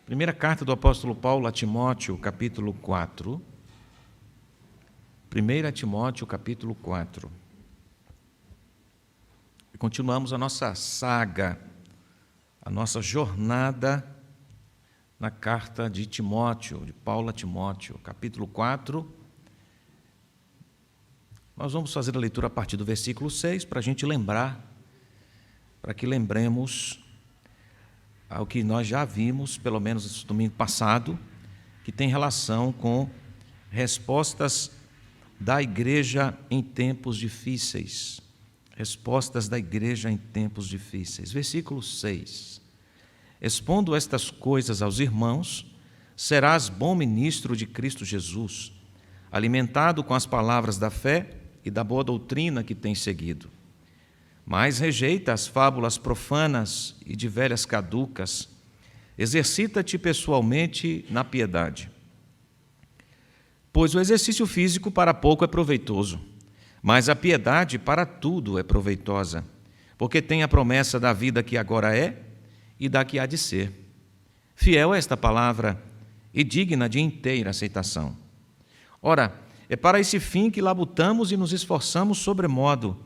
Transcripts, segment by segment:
Primeira carta do apóstolo Paulo a Timóteo, capítulo 4. 1 Timóteo, capítulo 4. E continuamos a nossa saga, a nossa jornada na carta de Timóteo, de Paulo a Timóteo, capítulo 4. Nós vamos fazer a leitura a partir do versículo 6, para a gente lembrar, para que lembremos ao que nós já vimos, pelo menos no domingo passado, que tem relação com respostas da igreja em tempos difíceis. Respostas da igreja em tempos difíceis. Versículo 6. Expondo estas coisas aos irmãos, serás bom ministro de Cristo Jesus, alimentado com as palavras da fé e da boa doutrina que tens seguido. Mas rejeita as fábulas profanas e de velhas caducas, exercita-te pessoalmente na piedade. Pois o exercício físico para pouco é proveitoso, mas a piedade para tudo é proveitosa, porque tem a promessa da vida que agora é e da que há de ser. Fiel é esta palavra e digna de inteira aceitação. Ora, é para esse fim que labutamos e nos esforçamos sobremodo,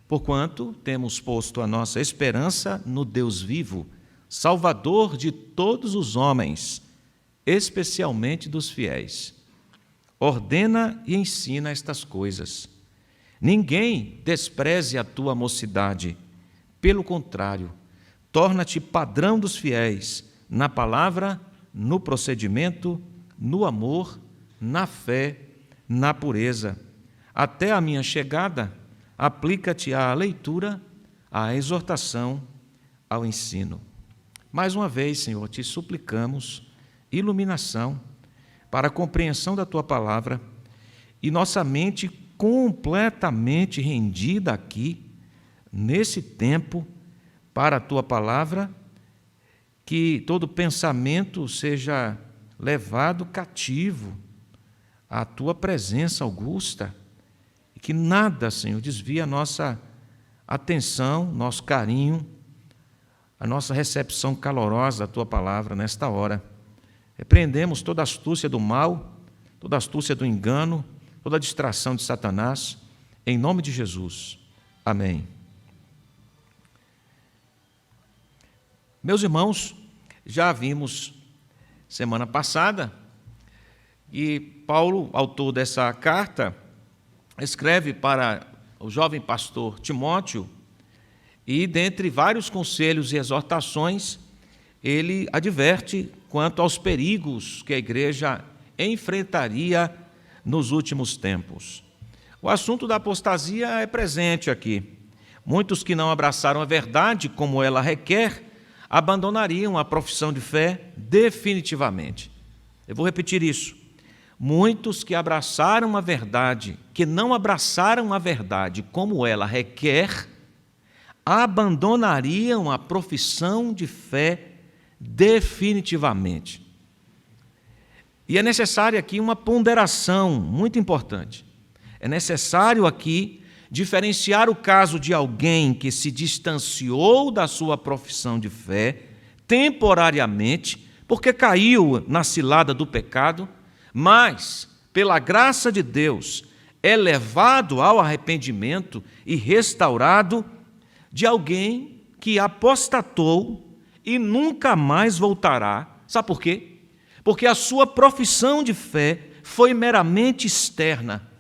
porquanto temos posto a nossa esperança no Deus vivo, Salvador de todos os homens, especialmente dos fiéis. Ordena e ensina estas coisas. Ninguém despreze a tua mocidade. Pelo contrário, torna-te padrão dos fiéis, na palavra, no procedimento, no amor, na fé, na pureza. Até a minha chegada, aplica-te à leitura, à exortação, ao ensino. Mais uma vez, Senhor, te suplicamos iluminação para a compreensão da Tua palavra e nossa mente completamente rendida aqui, nesse tempo, para a Tua palavra, que todo pensamento seja levado cativo à Tua presença augusta, e que nada, Senhor, desvie a nossa atenção, nosso carinho, a nossa recepção calorosa da Tua palavra nesta hora. Repreendemos toda astúcia do mal, toda astúcia do engano, toda distração de Satanás, em nome de Jesus. Amém. Meus irmãos, já vimos semana passada, e Paulo, autor dessa carta, escreve para o jovem pastor Timóteo, e dentre vários conselhos e exortações, ele adverte quanto aos perigos que a igreja enfrentaria nos últimos tempos. O assunto da apostasia é presente aqui. Muitos que não abraçaram a verdade como ela requer, abandonariam a profissão de fé definitivamente. Eu vou repetir isso. Muitos que abraçaram a verdade, que não abraçaram a verdade como ela requer, abandonariam a profissão de fé definitivamente. E é necessária aqui uma ponderação muito importante. É necessário aqui diferenciar o caso de alguém que se distanciou da sua profissão de fé temporariamente, porque caiu na cilada do pecado, mas, pela graça de Deus, é levado ao arrependimento e restaurado, de alguém que apostatou e nunca mais voltará. Sabe por quê? Porque a sua profissão de fé foi meramente externa,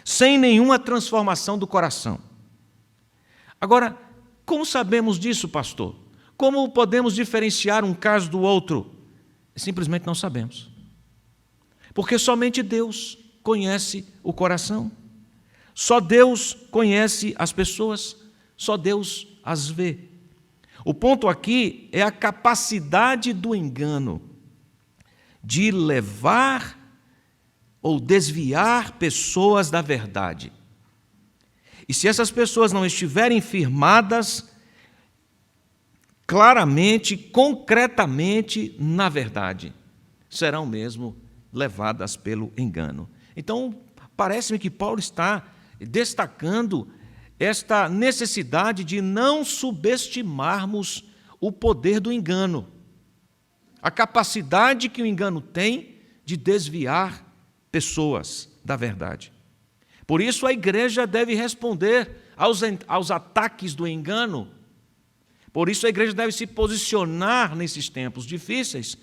sem nenhuma transformação do coração. Agora, como sabemos disso, pastor? Como podemos diferenciar um caso do outro? Simplesmente não sabemos. Porque somente Deus conhece o coração. Só Deus conhece as pessoas. Só Deus as vê. O ponto aqui é a capacidade do engano de levar ou desviar pessoas da verdade. E se essas pessoas não estiverem firmadas claramente, concretamente na verdade, serão mesmo levadas pelo engano. Então, parece-me que Paulo está destacando esta necessidade de não subestimarmos o poder do engano. a capacidade que o engano tem de desviar pessoas da verdade. Por isso a igreja deve responder aos ataques do engano. Por isso a igreja deve se posicionar nesses tempos difíceis,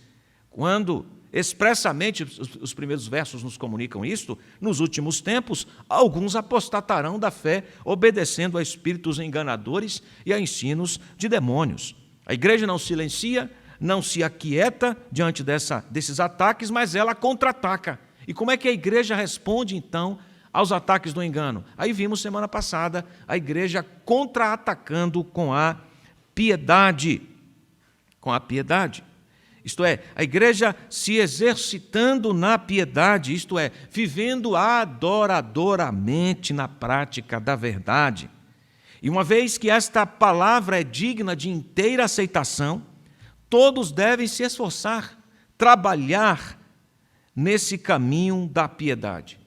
quando expressamente os primeiros versos nos comunicam isto: nos últimos tempos alguns apostatarão da fé, obedecendo a espíritos enganadores e a ensinos de demônios. A igreja não silencia, não se aquieta diante desses ataques, mas ela contra-ataca. E como é que a igreja responde, então, aos ataques do engano? Aí vimos semana passada a igreja contra-atacando com a piedade. Com a piedade. Isto é, a igreja se exercitando na piedade, isto é, vivendo adoradoramente na prática da verdade. E uma vez que esta palavra é digna de inteira aceitação, todos devem se esforçar, trabalhar nesse caminho da piedade.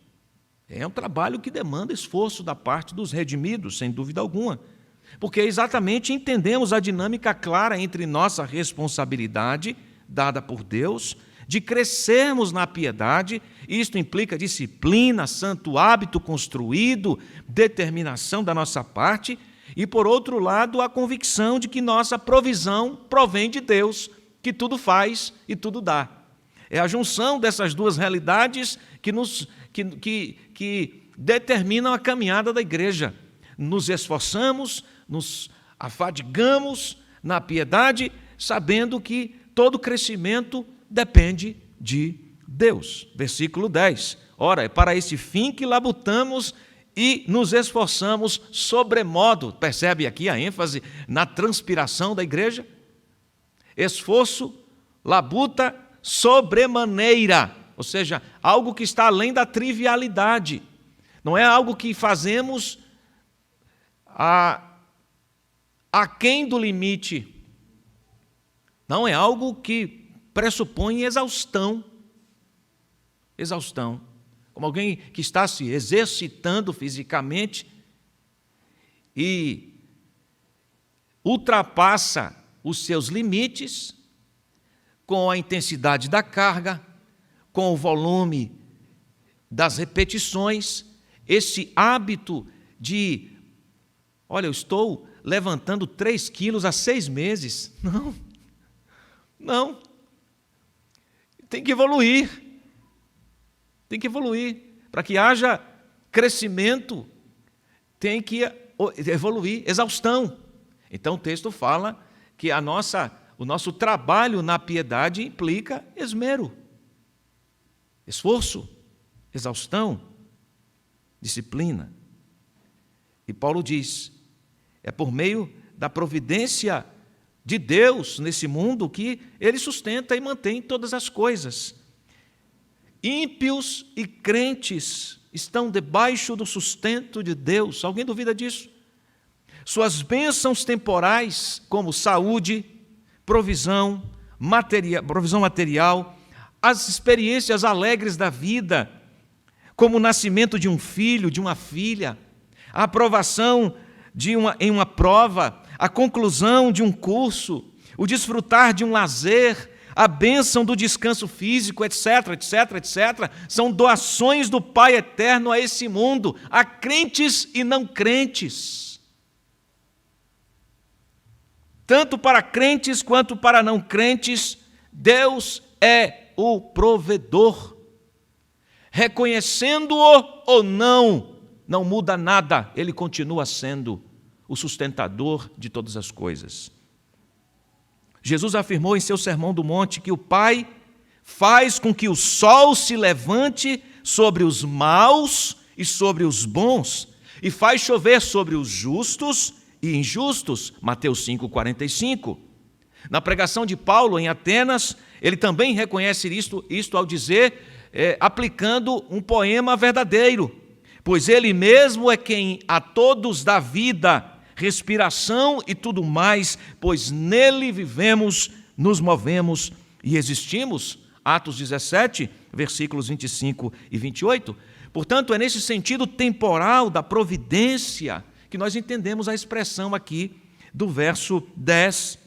É um trabalho que demanda esforço da parte dos redimidos, sem dúvida alguma, porque exatamente entendemos a dinâmica clara entre nossa responsabilidade dada por Deus, de crescermos na piedade. Isto implica disciplina, santo hábito construído, determinação da nossa parte, e, por outro lado, a convicção de que nossa provisão provém de Deus, que tudo faz e tudo dá. É a junção dessas duas realidades que determinam a caminhada da igreja. Nos esforçamos, nos afadigamos na piedade, sabendo que todo crescimento depende de Deus. Versículo 10. Ora, é para esse fim que labutamos e nos esforçamos sobremodo. Percebe aqui a ênfase na transpiração da igreja? Esforço, labuta, sobremaneira. Ou seja, algo que está além da trivialidade. Não é algo que fazemos aquém do limite. Não, é algo que pressupõe exaustão. Exaustão. Como alguém que está se exercitando fisicamente e ultrapassa os seus limites com a intensidade da carga, com o volume das repetições, esse hábito de, olha, eu estou levantando 3 quilos há 6 meses. Não. Tem que evoluir. Tem que evoluir. Para que haja crescimento, tem que evoluir. Exaustão. Então o texto fala que o nosso trabalho na piedade implica esmero, esforço, exaustão, disciplina. E Paulo diz, é por meio da providência de Deus nesse mundo que Ele sustenta e mantém todas as coisas. Ímpios e crentes estão debaixo do sustento de Deus. Alguém duvida disso? Suas bênçãos temporais, como saúde, provisão material, as experiências alegres da vida, como o nascimento de um filho, de uma filha, a aprovação em uma prova, a conclusão de um curso, o desfrutar de um lazer, a bênção do descanso físico, etc., são doações do Pai eterno a esse mundo, a crentes e não crentes. Tanto para crentes quanto para não crentes, Deus é o provedor. Reconhecendo-o ou não muda nada, Ele continua sendo o sustentador de todas as coisas. Jesus afirmou em seu Sermão do Monte que o Pai faz com que o sol se levante sobre os maus e sobre os bons, e faz chover sobre os justos e injustos. Mateus 5,45. Na pregação de Paulo em Atenas, ele também reconhece isto ao dizer, aplicando um poema verdadeiro, pois ele mesmo é quem a todos dá vida, respiração e tudo mais, pois nele vivemos, nos movemos e existimos. Atos 17, versículos 25 e 28. Portanto, é nesse sentido temporal da providência que nós entendemos a expressão aqui do verso 10,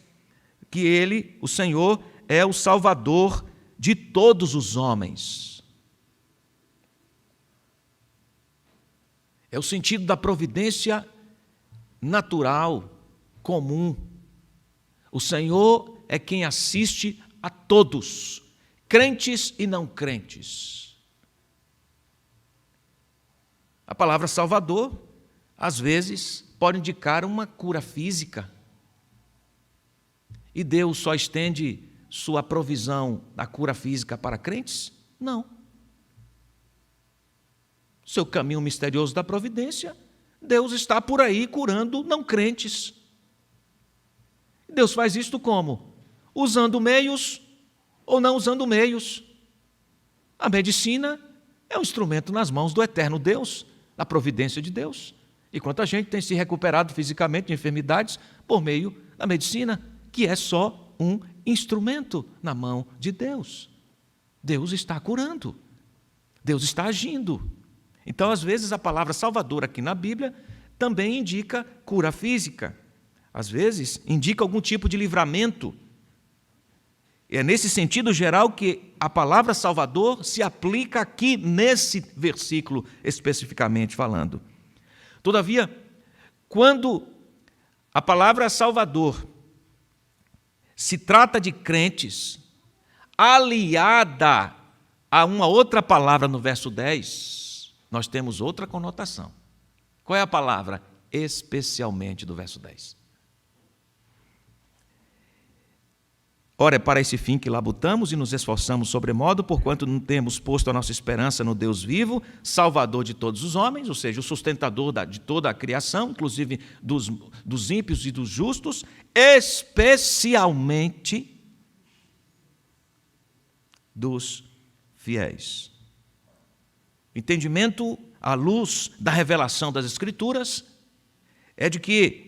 que ele, o Senhor, é o Salvador de todos os homens. É o sentido da providência natural, comum. O Senhor é quem assiste a todos, crentes e não crentes. A palavra Salvador, às vezes, pode indicar uma cura física. E Deus só estende sua provisão da cura física para crentes? Não. Seu caminho misterioso da providência, Deus está por aí curando não crentes. Deus faz isto como? Usando meios ou não usando meios. A medicina é um instrumento nas mãos do eterno Deus, da providência de Deus. E quanta gente tem se recuperado fisicamente de enfermidades por meio da medicina, que é só um instrumento na mão de Deus. Deus está curando, Deus está agindo. Então, às vezes, a palavra Salvador aqui na Bíblia também indica cura física. Às vezes, indica algum tipo de livramento. É nesse sentido geral que a palavra Salvador se aplica aqui nesse versículo especificamente falando. Todavia, quando a palavra Salvador se trata de crentes, aliada a uma outra palavra no verso 10, nós temos outra conotação. Qual é a palavra? Especialmente do verso 10. Ora, é para esse fim que labutamos e nos esforçamos sobremodo, porquanto não temos posto a nossa esperança no Deus vivo, Salvador de todos os homens, ou seja, o sustentador de toda a criação, inclusive dos ímpios e dos justos, especialmente dos fiéis. Entendimento à luz da revelação das Escrituras é de que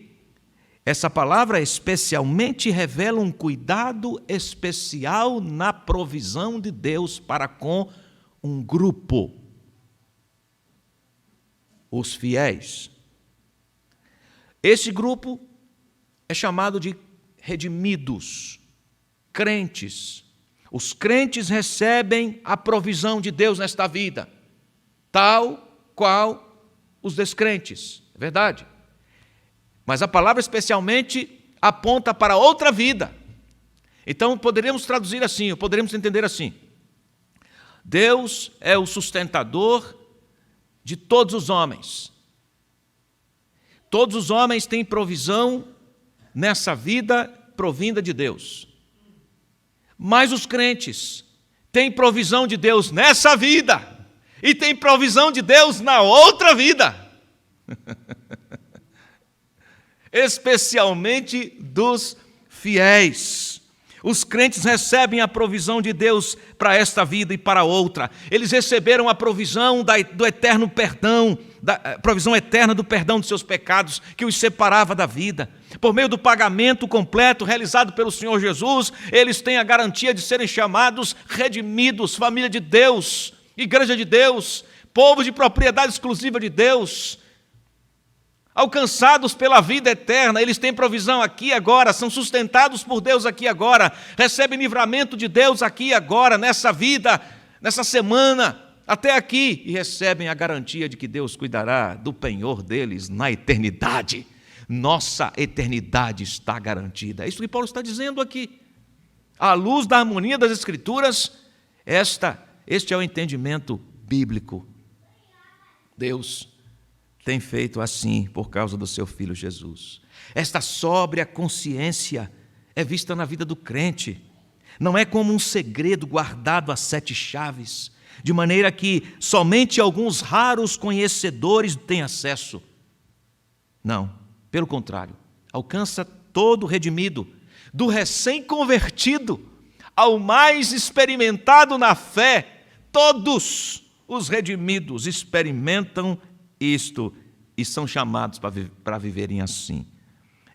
essa palavra especialmente revela um cuidado especial na provisão de Deus para com um grupo, os fiéis. Esse grupo é chamado de redimidos, crentes. Os crentes recebem a provisão de Deus nesta vida, tal qual os descrentes, é verdade? Mas a palavra especialmente aponta para outra vida. Então poderíamos traduzir assim, poderíamos entender assim: Deus é o sustentador de todos os homens. Todos os homens têm provisão nessa vida provinda de Deus. Mas os crentes têm provisão de Deus nessa vida e têm provisão de Deus na outra vida. Especialmente dos fiéis. Os crentes recebem a provisão de Deus para esta vida e para outra. Eles receberam a provisão do eterno perdão, da provisão eterna do perdão dos seus pecados, que os separava da vida. Por meio do pagamento completo realizado pelo Senhor Jesus, eles têm a garantia de serem chamados redimidos, família de Deus, igreja de Deus, povo de propriedade exclusiva de Deus. Alcançados pela vida eterna, eles têm provisão aqui e agora, são sustentados por Deus aqui e agora, recebem livramento de Deus aqui e agora, nessa vida, nessa semana, até aqui, e recebem a garantia de que Deus cuidará do penhor deles na eternidade. Nossa eternidade está garantida. É isso que Paulo está dizendo aqui. À luz da harmonia das Escrituras, este é o entendimento bíblico. Deus tem feito assim por causa do seu Filho Jesus. Esta sóbria consciência é vista na vida do crente. Não é como um segredo guardado a 7 chaves, de maneira que somente alguns raros conhecedores têm acesso. Não, pelo contrário, alcança todo redimido, do recém-convertido ao mais experimentado na fé. Todos os redimidos experimentam isto e são chamados para viverem assim.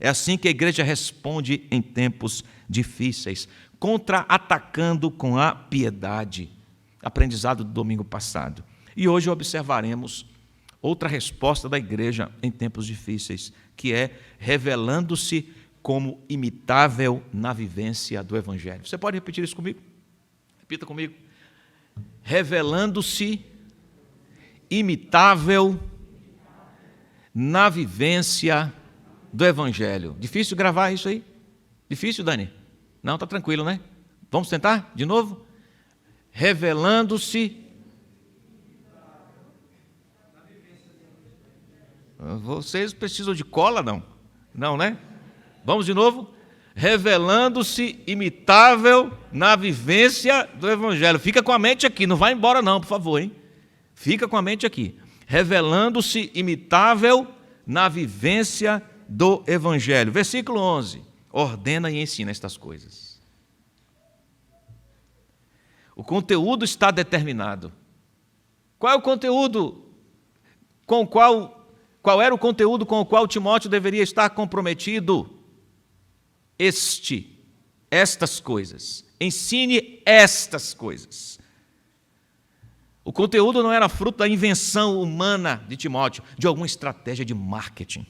É assim que a igreja responde em tempos difíceis, contra-atacando com a piedade. Aprendizado do domingo passado. E hoje observaremos outra resposta da igreja em tempos difíceis, que é revelando-se como imitável na vivência do Evangelho. Você pode repetir isso comigo? Repita comigo. Revelando-se imitável na vivência do Evangelho. Difícil gravar isso aí? Difícil, Dani? Não, está tranquilo, né? Vamos tentar de novo? Revelando-se. Vocês precisam de cola, não? Não, né? Vamos de novo? Revelando-se imitável na vivência do Evangelho. Fica com a mente aqui, não vai embora não, por favor, hein? Fica com a mente aqui. Revelando-se imitável na vivência do Evangelho. Versículo 11. Ordena e ensina estas coisas. O conteúdo está determinado. Qual é o conteúdo com o qual era o conteúdo com o qual Timóteo deveria estar comprometido? Estas coisas. Ensine estas coisas. O conteúdo não era fruto da invenção humana de Timóteo, de alguma estratégia de marketing.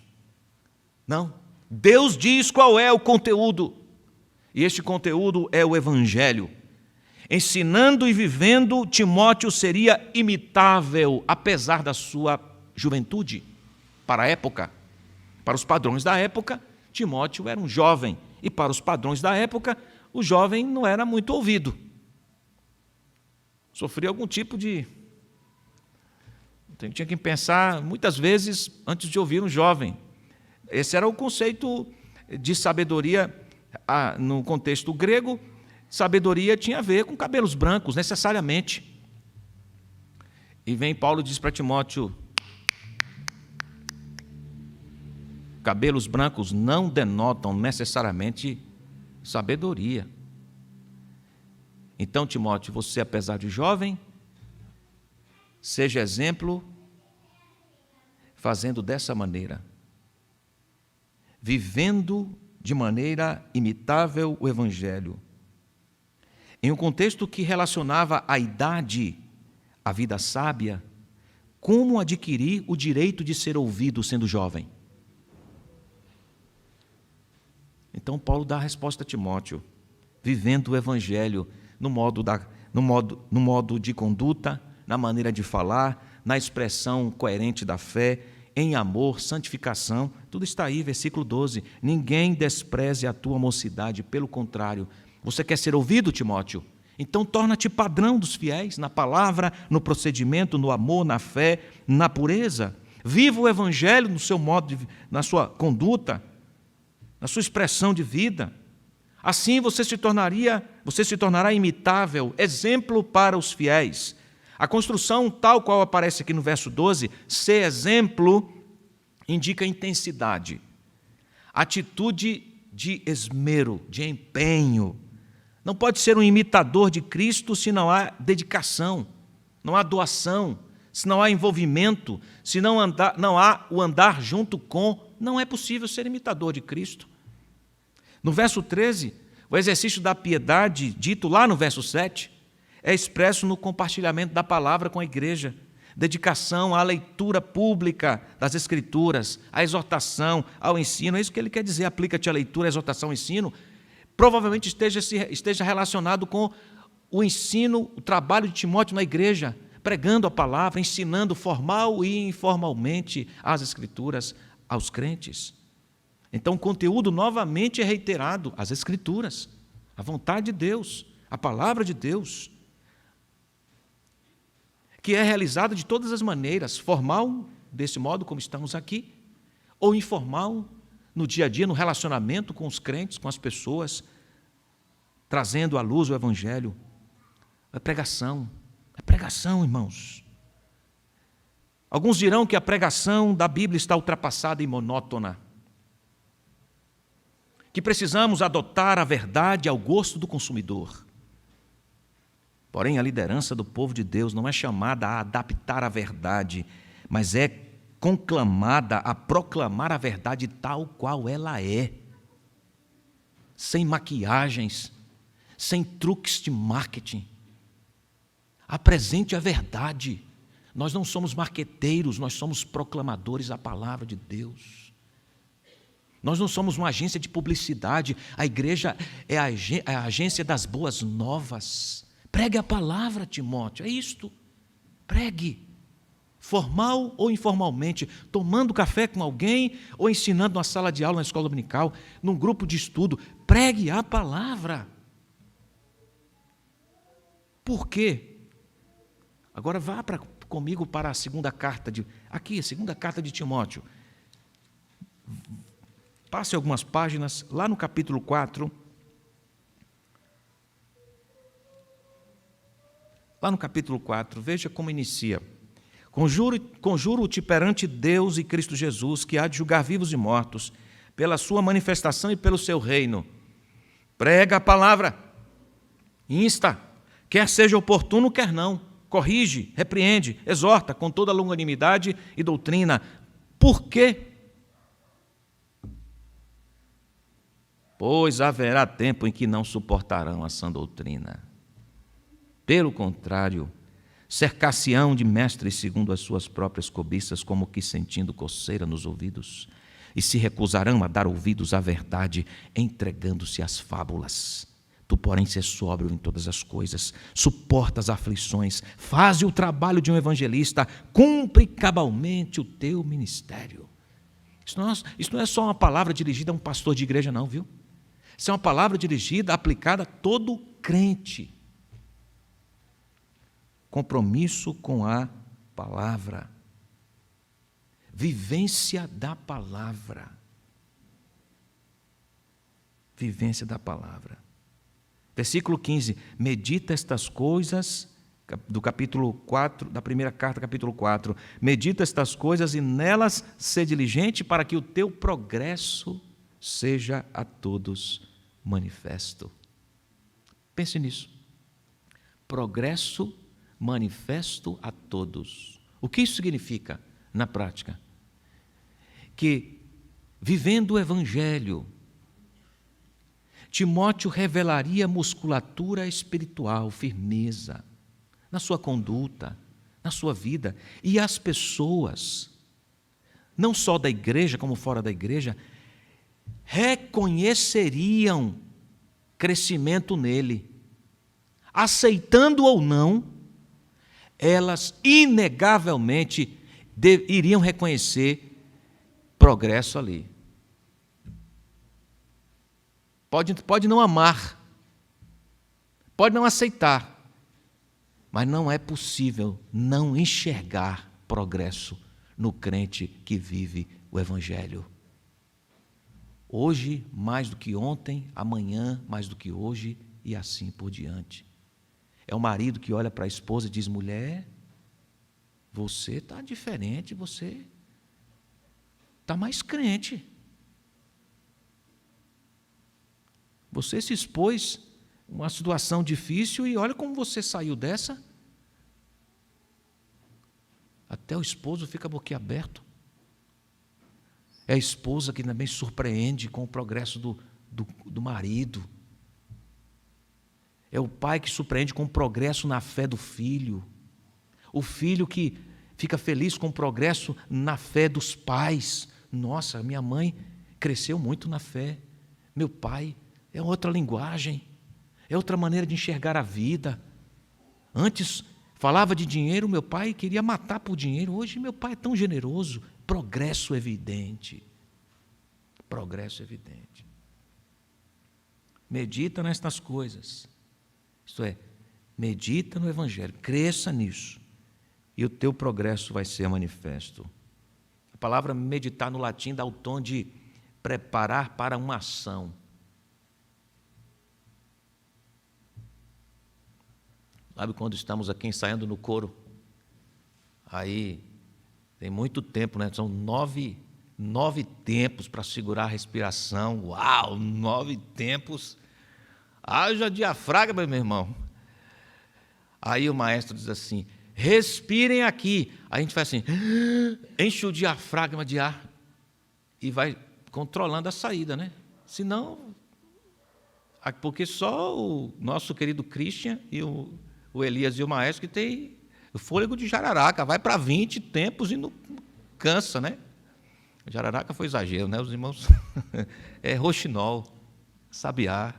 Não. Deus diz qual é o conteúdo. E este conteúdo é o Evangelho. Ensinando e vivendo, Timóteo seria imitável, apesar da sua juventude. Para a época, para os padrões da época, Timóteo era um jovem. E para os padrões da época, o jovem não era muito ouvido. Sofria algum tipo de... Tinha que pensar muitas vezes antes de ouvir um jovem. Esse era o conceito de sabedoria no contexto grego. Sabedoria tinha a ver com cabelos brancos, necessariamente. E vem Paulo e diz para Timóteo: cabelos brancos não denotam necessariamente sabedoria. Então, Timóteo, você, apesar de jovem, seja exemplo fazendo dessa maneira, vivendo de maneira imitável o Evangelho, em um contexto que relacionava a idade à vida sábia. Como adquirir o direito de ser ouvido sendo jovem? Então Paulo dá a resposta a Timóteo, vivendo o Evangelho no modo de conduta, na maneira de falar, na expressão coerente da fé, em amor, santificação. Tudo está aí, versículo 12. Ninguém despreze a tua mocidade, pelo contrário. Você quer ser ouvido, Timóteo? Então torna-te padrão dos fiéis, na palavra, no procedimento, no amor, na fé, na pureza. Viva o Evangelho no seu modo, na sua conduta, na sua expressão de vida. Assim você se tornará imitável, exemplo para os fiéis. A construção tal qual aparece aqui no verso 12, ser exemplo, indica intensidade, atitude de esmero, de empenho. Não pode ser um imitador de Cristo se não há dedicação, não há doação, se não há envolvimento, se não há o andar junto com. Não é possível ser imitador de Cristo. No verso 13, o exercício da piedade, dito lá no verso 7, é expresso no compartilhamento da palavra com a igreja, dedicação à leitura pública das Escrituras, à exortação, ao ensino. É isso que ele quer dizer, aplica-te à leitura, à exortação, ao ensino. Provavelmente esteja relacionado com o ensino, o trabalho de Timóteo na igreja, pregando a palavra, ensinando formal e informalmente as Escrituras aos crentes. Então, o conteúdo novamente é reiterado, as Escrituras, a vontade de Deus, a palavra de Deus, que é realizada de todas as maneiras, formal, desse modo como estamos aqui, ou informal, no dia a dia, no relacionamento com os crentes, com as pessoas, trazendo à luz o Evangelho. É pregação, irmãos. Alguns dirão que a pregação da Bíblia está ultrapassada e monótona, que precisamos adotar a verdade ao gosto do consumidor. Porém, a liderança do povo de Deus não é chamada a adaptar a verdade, mas é conclamada a proclamar a verdade tal qual ela é, sem maquiagens, sem truques de marketing. Apresente a verdade. Nós não somos marqueteiros, nós somos proclamadores da palavra de Deus. Nós não somos uma agência de publicidade. A igreja é a agência das boas novas. Pregue a palavra, Timóteo, é isto. Pregue. Formal ou informalmente, tomando café com alguém ou ensinando na sala de aula, na escola dominical, num grupo de estudo. Pregue a palavra. Por quê? Agora vá comigo para a segunda carta a segunda carta de Timóteo. Passe algumas páginas, lá no capítulo 4. Lá no capítulo 4, veja como inicia. Conjuro-te perante Deus e Cristo Jesus, que há de julgar vivos e mortos, pela sua manifestação e pelo seu reino. Prega a palavra, insta, quer seja oportuno, quer não, corrige, repreende, exorta com toda longanimidade e doutrina. Por quê? Pois haverá tempo em que não suportarão a sã doutrina. Pelo contrário, cercar-se-ão de mestres segundo as suas próprias cobiças, como que sentindo coceira nos ouvidos, e se recusarão a dar ouvidos à verdade, entregando-se às fábulas. Tu, porém, ser sóbrio em todas as coisas, suporta as aflições, faze o trabalho de um evangelista, cumpre cabalmente o teu ministério. Isso não é só uma palavra dirigida a um pastor de igreja, não, viu? Isso é uma palavra dirigida, aplicada a todo crente. Compromisso com a palavra. Vivência da palavra. Vivência da palavra. Versículo 15. Medita estas coisas, do capítulo 4, da primeira carta, capítulo 4. Medita estas coisas e nelas ser diligente para que o teu progresso seja a todos manifesto. Pense nisso. Progresso manifesto a todos. O que isso significa na prática? Que, vivendo o Evangelho, Timóteo revelaria musculatura espiritual, firmeza, na sua conduta, na sua vida. E as pessoas, não só da igreja como fora da igreja, reconheceriam crescimento nele. Aceitando ou não, elas inegavelmente iriam reconhecer progresso ali. Pode não amar, pode não aceitar, mas não é possível não enxergar progresso no crente que vive o Evangelho. Hoje, mais do que ontem, amanhã, mais do que hoje, e assim por diante. É o marido que olha para a esposa e diz: mulher, você está diferente, você está mais crente. Você se expôs a uma situação difícil e olha como você saiu dessa. Até o esposo fica boquiaberto. É a esposa que também surpreende com o progresso do marido. É o pai que surpreende com o progresso na fé do filho. O filho que fica feliz com o progresso na fé dos pais. Nossa, minha mãe cresceu muito na fé. Meu pai é outra linguagem, é outra maneira de enxergar a vida. Antes falava de dinheiro, meu pai queria matar por dinheiro. Hoje meu pai é tão generoso. Progresso evidente. Progresso evidente. Medita nestas coisas. Isto é, medita no Evangelho, cresça nisso, e o teu progresso vai ser manifesto. A palavra meditar no latim dá o tom de preparar para uma ação. Sabe quando estamos aqui ensaiando no coro? Aí tem muito tempo, né? São nove tempos para segurar a respiração. Uau, 9 tempos. Haja diafragma, meu irmão. Aí o maestro diz assim: respirem aqui. Aí a gente faz assim, enche o diafragma de ar e vai controlando a saída, né? Senão, porque só o nosso querido Christian e o Elias e o maestro que tem o fôlego de jararaca, vai para 20 tempos e não cansa, né? Jararaca foi exagero, né? Os irmãos. É roxinol, sabiá.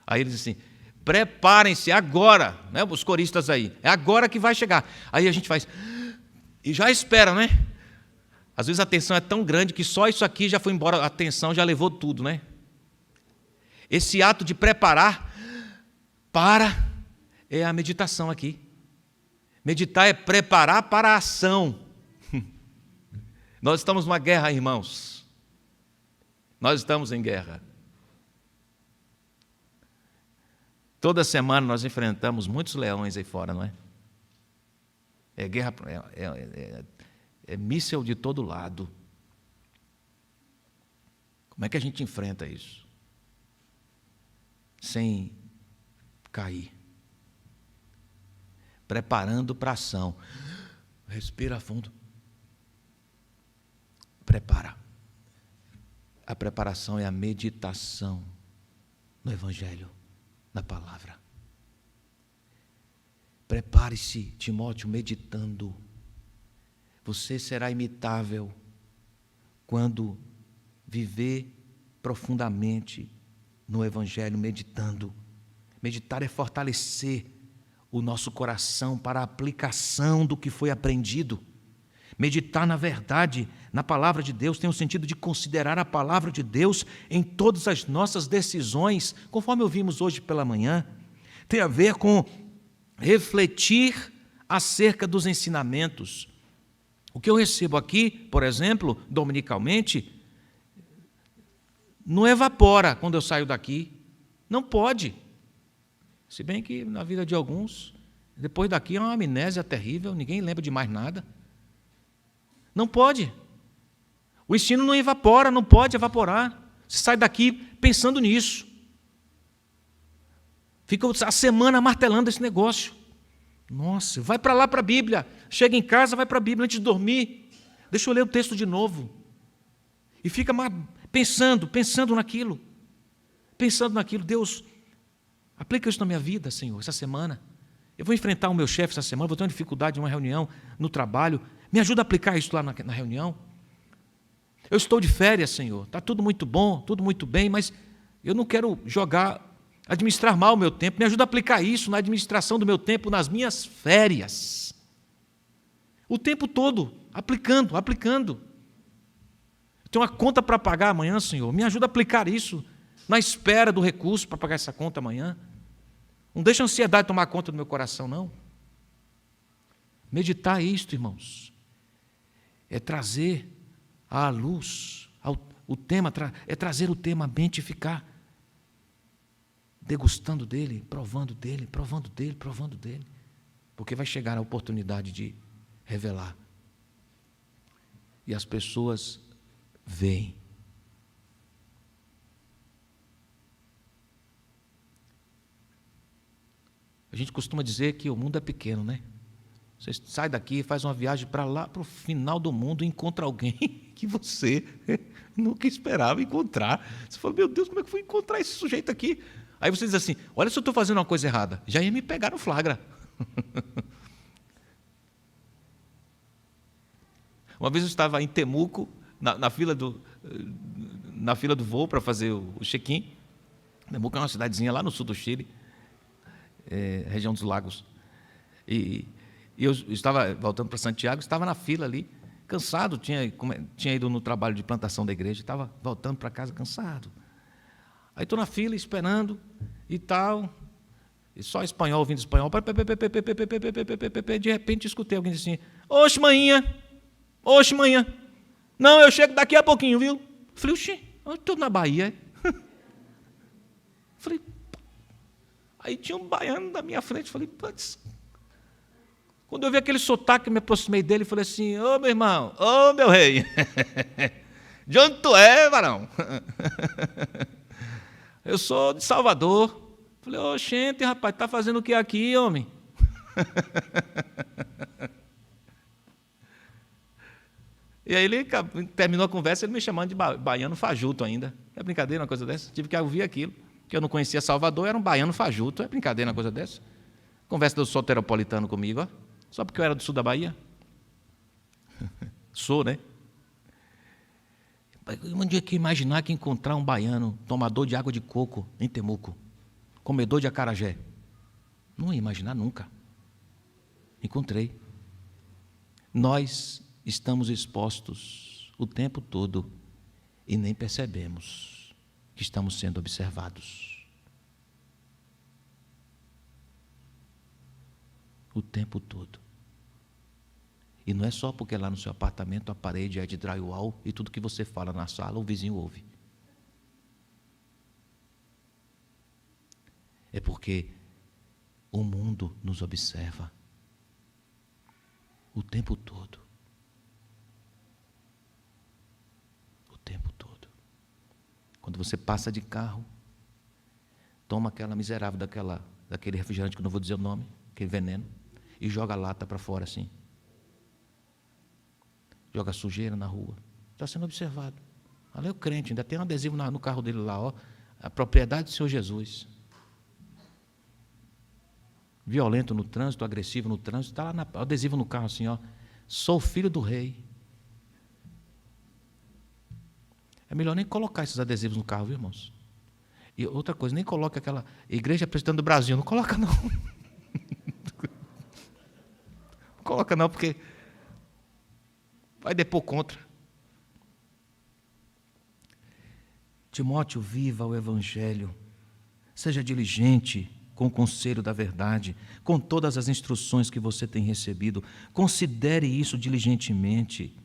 Aí eles dizem assim: preparem-se agora, né? Os coristas aí, é agora que vai chegar. Aí a gente faz, e já espera, né? Às vezes a tensão é tão grande que só isso aqui já foi embora, a tensão já levou tudo, né? Esse ato de preparar é a meditação aqui. Meditar é preparar para a ação. Nós estamos numa guerra, irmãos. Nós estamos em guerra. Toda semana nós enfrentamos muitos leões aí fora, não é? É guerra, é míssel de todo lado. Como é que a gente enfrenta isso? Sem cair. Preparando para a ação. Respira fundo. Prepara. A preparação é a meditação no Evangelho, na palavra. Prepare-se, Timóteo, meditando. Você será imitável quando viver profundamente no Evangelho, meditando. Meditar é fortalecer o nosso coração para a aplicação do que foi aprendido. Meditar na verdade, na palavra de Deus, tem o sentido de considerar a palavra de Deus em todas as nossas decisões, conforme ouvimos hoje pela manhã. Tem a ver com refletir acerca dos ensinamentos. O que eu recebo aqui, por exemplo, dominicalmente, não evapora quando eu saio daqui. Não pode. Se bem que na vida de alguns, depois daqui é uma amnésia terrível, ninguém lembra de mais nada. Não pode. O ensino não evapora, não pode evaporar. Você sai daqui pensando nisso. Fica a semana martelando esse negócio. Nossa, vai para lá para a Bíblia. Chega em casa, vai para a Bíblia antes de dormir. Deixa eu ler o texto de novo. E fica pensando naquilo. Pensando naquilo. Deus, aplica isso na minha vida, Senhor, essa semana. Eu vou enfrentar o meu chefe essa semana, vou ter uma dificuldade em uma reunião, no trabalho. Me ajuda a aplicar isso lá na reunião. Eu estou de férias, Senhor. Está tudo muito bom, tudo muito bem, mas eu não quero administrar mal o meu tempo. Me ajuda a aplicar isso na administração do meu tempo, nas minhas férias. O tempo todo, aplicando. Eu tenho uma conta para pagar amanhã, Senhor. Me ajuda a aplicar isso na espera do recurso para pagar essa conta amanhã. Não deixa a ansiedade tomar conta do meu coração, não. Meditar isto, irmãos, é trazer à luz o tema, é trazer o tema à mente e ficar degustando dele, provando dele, porque vai chegar a oportunidade de revelar. E as pessoas veem. A gente costuma dizer que o mundo é pequeno, né? Você sai daqui, faz uma viagem para lá, para o final do mundo, e encontra alguém que você nunca esperava encontrar. Você fala, meu Deus, como é que eu fui encontrar esse sujeito aqui? Aí você diz assim, olha se eu estou fazendo uma coisa errada. Já ia me pegar no flagra. Uma vez eu estava em Temuco, na fila do voo para fazer o check-in. Temuco é uma cidadezinha lá no sul do Chile, região dos lagos. E eu estava voltando para Santiago, estava na fila ali, cansado, tinha ido no trabalho de plantação da igreja, estava voltando para casa cansado. Aí estou na fila esperando e tal, e só espanhol, ouvindo espanhol, de repente escutei alguém dizer assim, oxe, manhã, não, eu chego daqui a pouquinho, viu? Falei, oxi, eu estou na Bahia. Falei, aí tinha um baiano na minha frente, falei, putz. Quando eu vi aquele sotaque, eu me aproximei dele e falei assim, ô meu irmão, ô meu rei, de onde tu é, varão? Eu sou de Salvador. Falei, ô gente, rapaz, está fazendo o que aqui, homem? E aí ele terminou a conversa, ele me chamando de baiano fajuto ainda. É brincadeira uma coisa dessa? Tive que ouvir aquilo, que eu não conhecia Salvador, era um baiano fajuto. É brincadeira uma coisa dessa? Conversa do soteropolitano comigo, ó. Só porque eu era do sul da Bahia. Sou, né? Um dia que imaginar que encontrar um baiano, tomador de água de coco em Temuco, comedor de acarajé. Não ia imaginar nunca. Encontrei. Nós estamos expostos o tempo todo e nem percebemos que estamos sendo observados. O tempo todo. E não é só porque lá no seu apartamento a parede é de drywall e tudo que você fala na sala o vizinho ouve. É porque o mundo nos observa o tempo todo. O tempo todo. Quando você passa de carro, toma aquela miserável daquele refrigerante, que eu não vou dizer o nome, aquele veneno, e joga a lata para fora assim. Joga sujeira na rua. Está sendo observado. Ali é o crente, ainda tem um adesivo no carro dele lá, ó, a propriedade do Senhor Jesus. Violento no trânsito, agressivo no trânsito, está lá adesivo no carro assim, ó. Sou filho do rei. É melhor nem colocar esses adesivos no carro, viu, irmãos? E outra coisa, nem coloque aquela Igreja Presbiteriana do Brasil, não coloca não. Não coloca não, porque vai depor contra. Timóteo, viva o Evangelho. Seja diligente com o conselho da verdade, com todas as instruções que você tem recebido. Considere isso diligentemente.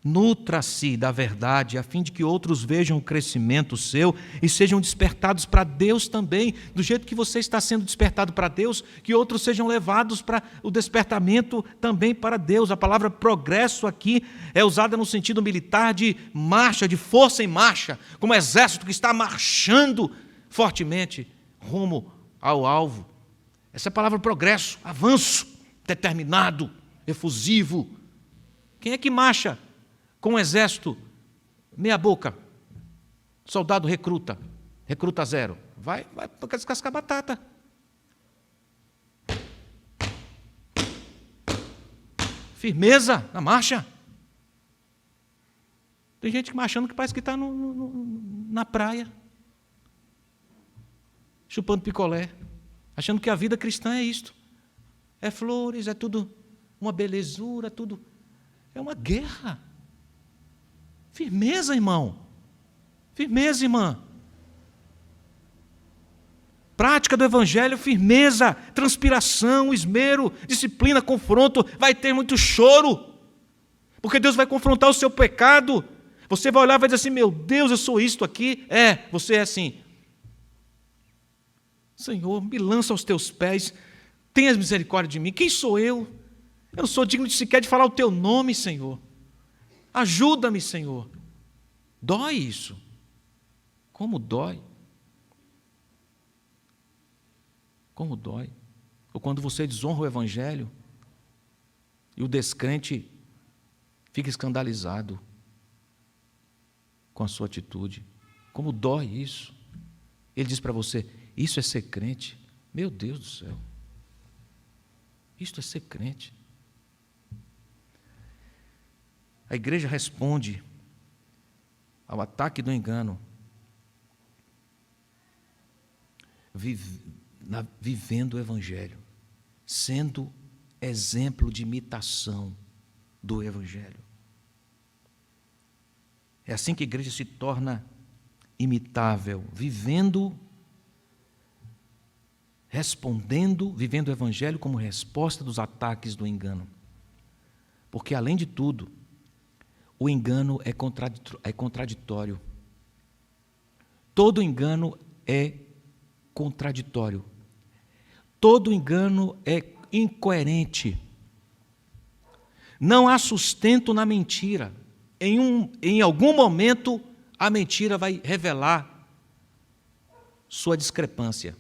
Nutra-se da verdade, a fim de que outros vejam o crescimento seu e sejam despertados para Deus também. Do jeito que você está sendo despertado para Deus, que outros sejam levados para o despertamento também para Deus. A palavra progresso aqui é usada no sentido militar de marcha, de força em marcha, como um exército que está marchando fortemente rumo ao alvo. Essa é a palavra progresso, avanço, determinado, efusivo. Quem é que marcha com um exército meia boca? Soldado recruta zero. Vai para descascar batata. Firmeza na marcha. Tem gente marchando que parece que está na praia, chupando picolé, achando que a vida cristã é isto. É flores, é tudo uma belezura, tudo. É uma guerra. Firmeza, irmão. Firmeza, irmã. Prática do Evangelho, firmeza, transpiração, esmero, disciplina, confronto. Vai ter muito choro, porque Deus vai confrontar o seu pecado. Você vai olhar e vai dizer assim: meu Deus, eu sou isto aqui. Você é assim. Senhor, me lança aos teus pés, tenha misericórdia de mim. Quem sou eu? Eu não sou digno sequer de falar o teu nome, Senhor. Ajuda-me, Senhor. Dói isso. Como dói. Como dói. Ou quando você desonra o Evangelho e o descrente fica escandalizado com a sua atitude. Como dói isso. Ele diz para você: isso é ser crente? Meu Deus do céu. Isto é ser crente. A igreja responde ao ataque do engano vivendo o Evangelho, sendo exemplo de imitação do Evangelho. É assim que a igreja se torna imitável, vivendo o Evangelho como resposta dos ataques do engano. Porque, além de tudo, o engano é contraditório. Todo engano é contraditório. Todo engano é incoerente. Não há sustento na mentira. Em algum momento, a mentira vai revelar sua discrepância.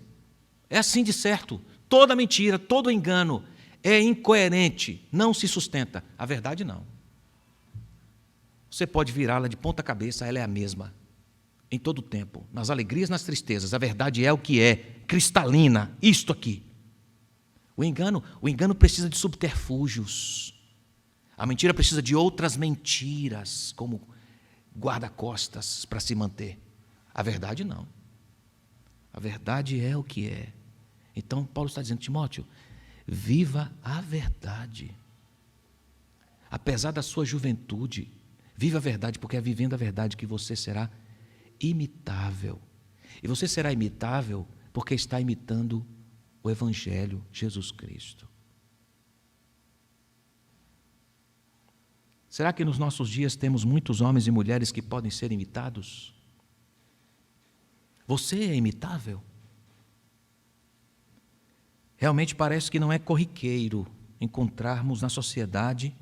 É assim de certo. Toda mentira, todo engano é incoerente, não se sustenta. A verdade não. Você pode virá-la de ponta cabeça, ela é a mesma, em todo o tempo, nas alegrias, nas tristezas. A verdade é o que é, cristalina, isto aqui. O engano precisa de subterfúgios. A mentira precisa de outras mentiras como guarda-costas para se manter. A verdade não. A verdade é o que é. Então, Paulo está dizendo, Timóteo, viva a verdade. Apesar da sua juventude, viva a verdade, porque é vivendo a verdade que você será imitável. E você será imitável porque está imitando o Evangelho, Jesus Cristo. Será que nos nossos dias temos muitos homens e mulheres que podem ser imitados? Você é imitável? Realmente parece que não é corriqueiro encontrarmos na sociedade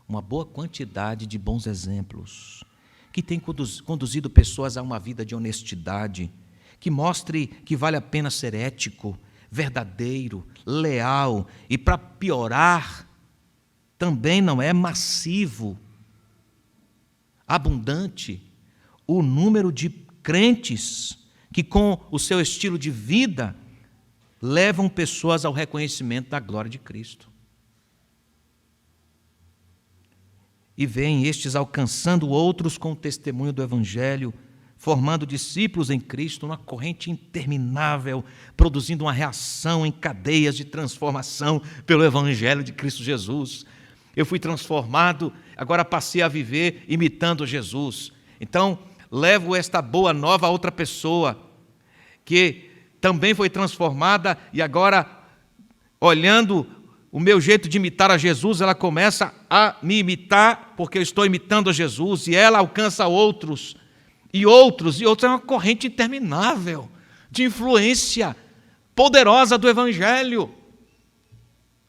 uma boa quantidade de bons exemplos, que tem conduzido pessoas a uma vida de honestidade, que mostre que vale a pena ser ético, verdadeiro, leal e, para piorar, também não é massivo, abundante, o número de crentes que, com o seu estilo de vida, levam pessoas ao reconhecimento da glória de Cristo. E veem estes alcançando outros com o testemunho do Evangelho, formando discípulos em Cristo, uma corrente interminável, produzindo uma reação em cadeias de transformação pelo Evangelho de Cristo Jesus. Eu fui transformado, agora passei a viver imitando Jesus. Então, levo esta boa nova a outra pessoa, que também foi transformada e agora, olhando o meu jeito de imitar a Jesus, ela começa a me imitar, porque eu estou imitando a Jesus, e ela alcança outros, e outros, e outros. É uma corrente interminável de influência poderosa do Evangelho.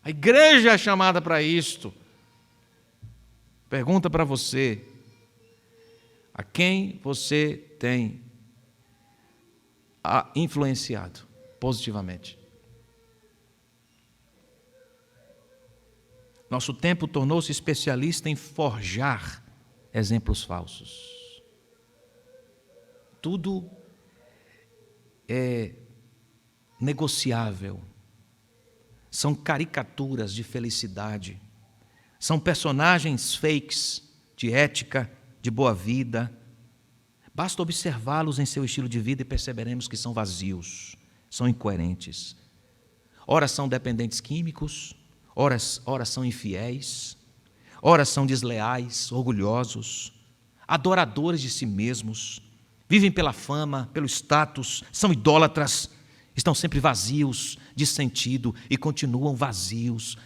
A igreja é chamada para isto. Pergunta para você: a quem você tem influenciado positivamente? Nosso tempo tornou-se especialista em forjar exemplos falsos. Tudo é negociável. São caricaturas de felicidade. São personagens fakes de ética, de boa vida. Basta observá-los em seu estilo de vida e perceberemos que são vazios, são incoerentes. Ora são dependentes químicos, ora são infiéis, ora são desleais, orgulhosos, adoradores de si mesmos, vivem pela fama, pelo status, são idólatras, estão sempre vazios de sentido e continuam vazios,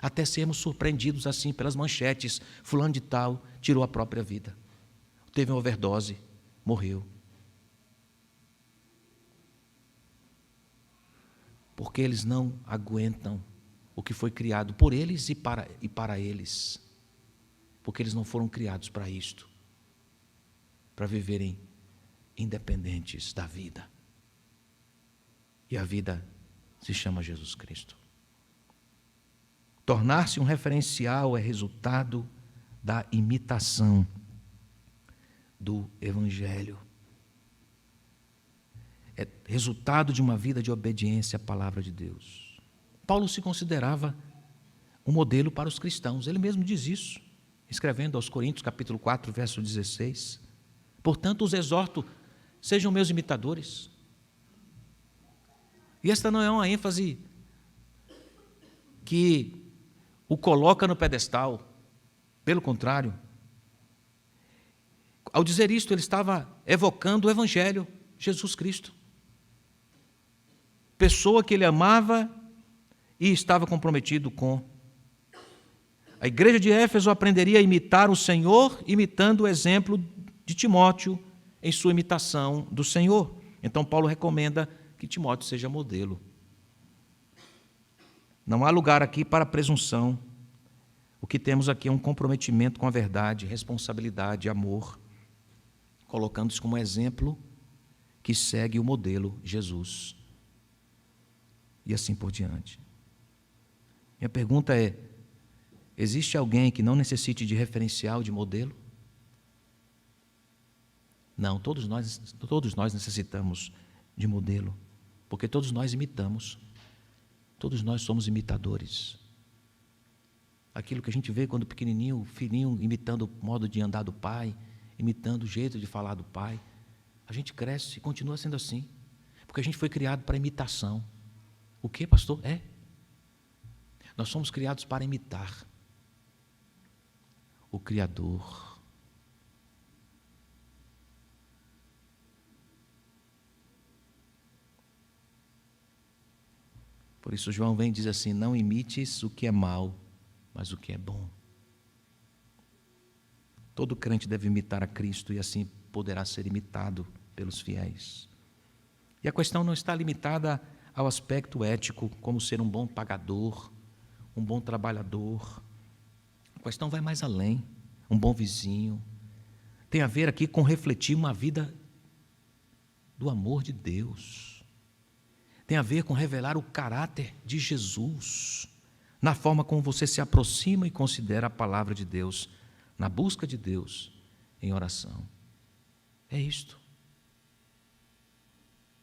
até sermos surpreendidos assim pelas manchetes: fulano de tal tirou a própria vida, teve uma overdose, morreu. Porque eles não aguentam o que foi criado por eles e para eles. Porque eles não foram criados para isto, para viverem independentes da vida. E a vida se chama Jesus Cristo. Tornar-se um referencial é resultado da imitação do Evangelho. É resultado de uma vida de obediência à palavra de Deus. Paulo se considerava um modelo para os cristãos. Ele mesmo diz isso, escrevendo aos Coríntios, capítulo 4, verso 16. Portanto, os exorto, sejam meus imitadores. E esta não é uma ênfase que o coloca no pedestal. Pelo contrário. Ao dizer isto, ele estava evocando o Evangelho, Jesus Cristo. Pessoa que ele amava e estava comprometido com. A igreja de Éfeso aprenderia a imitar o Senhor, imitando o exemplo de Timóteo em sua imitação do Senhor. Então, Paulo recomenda que Timóteo seja modelo. Não há lugar aqui para presunção. O que temos aqui é um comprometimento com a verdade, responsabilidade, amor, colocando-se como exemplo que segue o modelo Jesus. E assim por diante. Minha pergunta é: existe alguém que não necessite de referencial, de modelo? Não, todos nós necessitamos de modelo, porque todos nós imitamos, todos nós somos imitadores. Aquilo que a gente vê quando pequenininho, o filhinho imitando o modo de andar do pai, imitando o jeito de falar do pai. A gente cresce e continua sendo assim, porque a gente foi criado para imitação. O que, pastor? Nós somos criados para imitar o Criador. Por isso João vem e diz assim: não imites o que é mal, mas o que é bom. Todo crente deve imitar a Cristo e assim poderá ser imitado pelos fiéis. E a questão não está limitada ao aspecto ético, como ser um bom pagador, um bom trabalhador. A questão vai mais além, um bom vizinho. Tem a ver aqui com refletir uma vida do amor de Deus. Tem a ver com revelar o caráter de Jesus, na forma como você se aproxima e considera a palavra de Deus, na busca de Deus, em oração. É isto.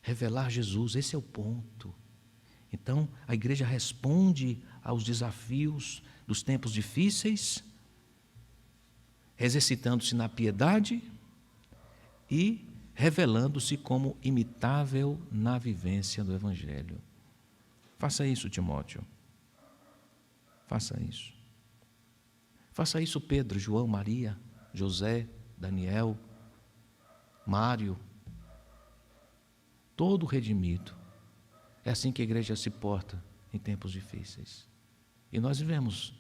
Revelar Jesus, esse é o ponto. Então, a igreja responde aos desafios dos tempos difíceis, exercitando-se na piedade e revelando-se como imitável na vivência do Evangelho. Faça isso, Timóteo. Faça isso. Faça isso, Pedro, João, Maria, José, Daniel, Mário, todo redimido. É assim que a igreja se porta em tempos difíceis. E nós vivemos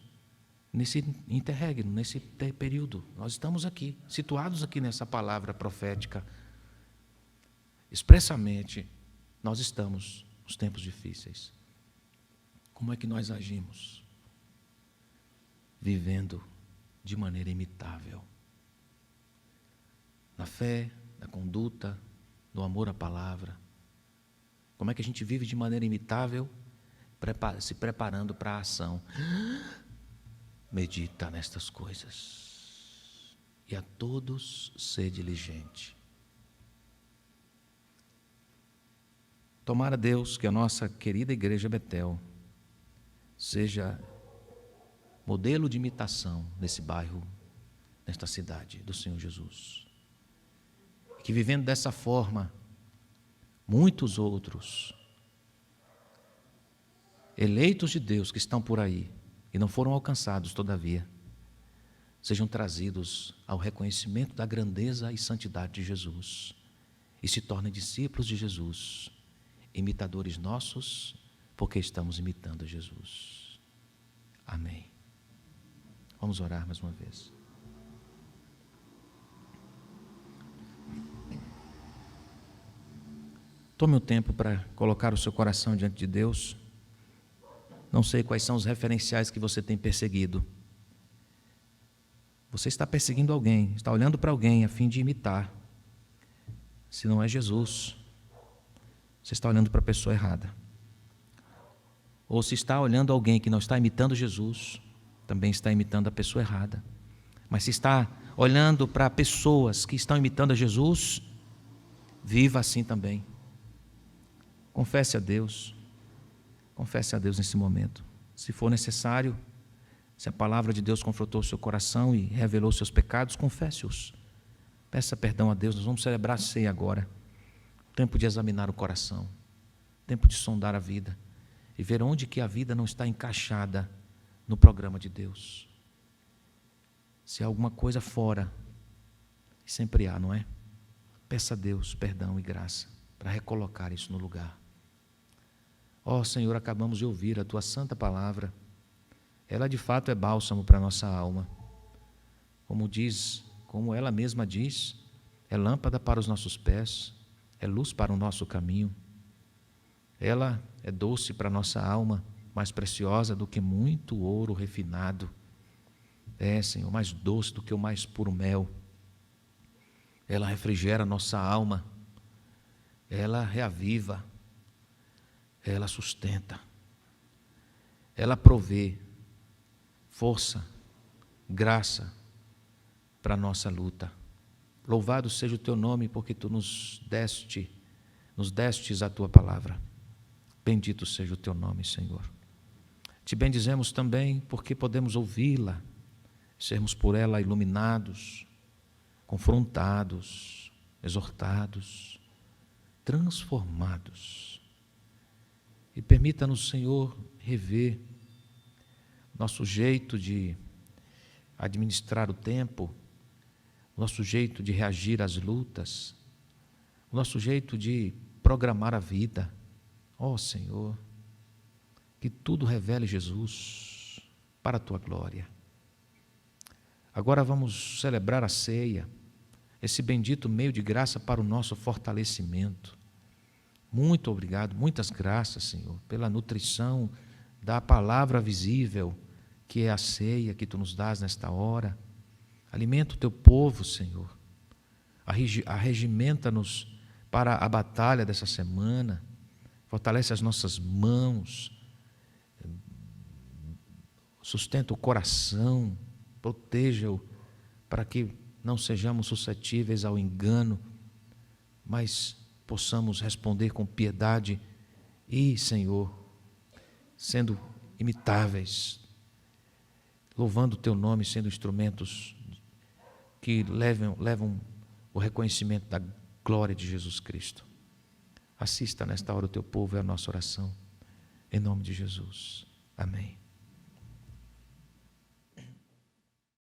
nesse interregno, nesse período. Nós estamos aqui, situados aqui nessa palavra profética. Expressamente, nós estamos nos tempos difíceis. Como é que nós agimos? Vivendo de maneira imitável. Na fé, na conduta, no amor à palavra. Como é que a gente vive de maneira imitável? Se preparando para a ação. Medita nestas coisas. E a todos ser diligente. Tomara Deus que a nossa querida igreja Betel seja modelo de imitação nesse bairro, nesta cidade do Senhor Jesus. Que vivendo dessa forma, muitos outros eleitos de Deus que estão por aí e não foram alcançados todavia, sejam trazidos ao reconhecimento da grandeza e santidade de Jesus e se tornem discípulos de Jesus, imitadores nossos, porque estamos imitando Jesus. Amém. Vamos orar mais uma vez. Tome um tempo para colocar o seu coração diante de Deus. Não sei quais são os referenciais que você tem perseguido. Você está perseguindo alguém, está olhando para alguém a fim de imitar. Se não é Jesus, você está olhando para a pessoa errada. Ou se está olhando alguém que não está imitando Jesus, também está imitando a pessoa errada. Mas se está olhando para pessoas que estão imitando a Jesus, viva assim também. Confesse a Deus nesse momento. Se for necessário, se a palavra de Deus confrontou o seu coração e revelou os seus pecados, confesse-os. Peça perdão a Deus. Nós vamos celebrar a ceia agora. Tempo de examinar o coração, tempo de sondar a vida e ver onde que a vida não está encaixada no programa de Deus. Se há alguma coisa fora, e sempre há, não é? Peça a Deus perdão e graça para recolocar isso no lugar. Ó Senhor, acabamos de ouvir a Tua santa palavra. Ela de fato é bálsamo para a nossa alma. Como ela mesma diz, é lâmpada para os nossos pés, é luz para o nosso caminho. Ela é doce para a nossa alma, mais preciosa do que muito ouro refinado. É, Senhor, mais doce do que o mais puro mel. Ela refrigera a nossa alma. Ela reaviva. Ela sustenta. Ela provê força, graça para a nossa luta. Louvado seja o Teu nome, porque Tu nos destes a Tua palavra. Bendito seja o Teu nome, Senhor. Te bendizemos também porque podemos ouvi-la, sermos por ela iluminados, confrontados, exortados, transformados. E permita-nos, Senhor, rever nosso jeito de administrar o tempo, nosso jeito de reagir às lutas, o nosso jeito de programar a vida. Ó Senhor, que tudo revele Jesus para a Tua glória. Agora vamos celebrar a ceia, esse bendito meio de graça para o nosso fortalecimento. Muito obrigado, muitas graças, Senhor, pela nutrição da palavra visível, que é a ceia que Tu nos dás nesta hora. Alimenta o Teu povo, Senhor. Arregimenta-nos para a batalha dessa semana. Fortalece as nossas mãos. Sustenta o coração. Proteja-o para que não sejamos suscetíveis ao engano, mas possamos responder com piedade e, Senhor, sendo imitáveis, louvando o Teu nome, sendo instrumentos que levam o reconhecimento da glória de Jesus Cristo. Assista nesta hora o Teu povo, é a nossa oração, em nome de Jesus. Amém.